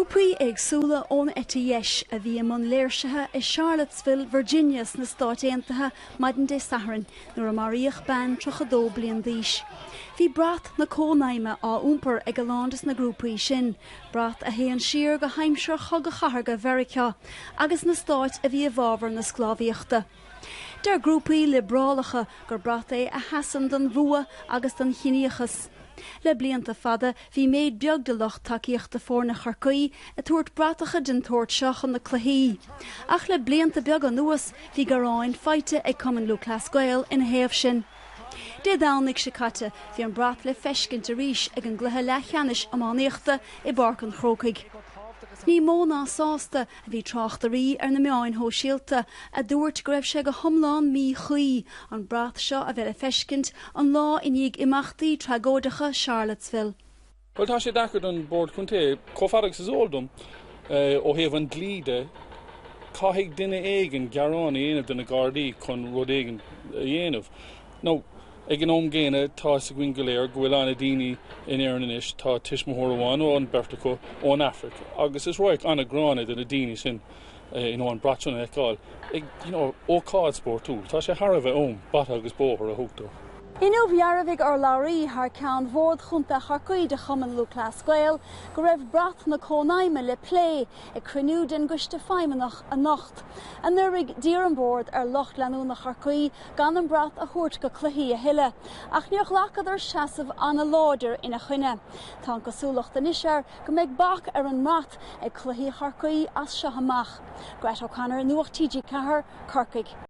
Grúpaí éagsúla ón ETS a bhí man Mheiriceá i Charlottesville, Virginia na Stáit Aontaithe maidin dé Saharan nuair a maríoch ban 32 bliain d'aois. Bhí brat na cónaidhme á úmpar ag landas na grúpaí sin, brat a héan siar go haimseir chug a chathairge Mheiriceá, agus na Stáit a bhí a bhábhar na sclábhaíochta. Der grúpaí librálacha gur brat é a hasan don bhua agus don chiníochas. Le blianta fada bhí méid beag de loch takeíochta fór na gCorcaigh a tuairt bratacha den tuairt seach an na cluichí. Ach le blianta beag an nuas bhí garáin feite ag cumann lú clascail in héamh sin. Dé dánig se caite bhí an brat le feiscint a ríis ag an gluthe lechanis amáníochta i barc an gCorcaigh. Ní mó ná sásta a bhí trachtarí ar na meáin thó síalta a dúirt go raibh sé go thomláin mí chuí an brat seo a bheith feiscint an lá iníag imachtaí tragódacha Charlottesville. Well, tá sé dachar an bord chunté cófadaigh sa zóldum ó héamh an glíde caithfidh duine éigean gearán dhéanamh den na Gardaí chun rud éigean dhéanamh. No, ag an óm géine tá sa gcuin go léir go bhfuil anna daoine in éireann inis tá tuismitheoir amháin ó an bhratach ó an Africa. Agus is roiig anna grána den na daoine sin in an bratsúna eáil. Ag ó cád túl, tá sé thar a bheith óm bat agus bóthar a thugtó. Inú bhearmhigh ar labhraí th ceann bhórd chunta gCorcaigh de chumann lú clascail go raibh brat na cónaidhme le plé ag cruinniú den guiste feimimeach a nocht. A nuairigh dír an bord ar locht leanú na gCorcaigh gan an brat a thuairt go cluichí a thuile, ach níor ghlacad ar seasamh anna láidir ina chuine. Tá cosúlacht in isir go mbeidh bach ar an mat ag cluichí gCorcaigh as seo amach. Grát Ó Conaill, nuacht TG4, gCorcaigh.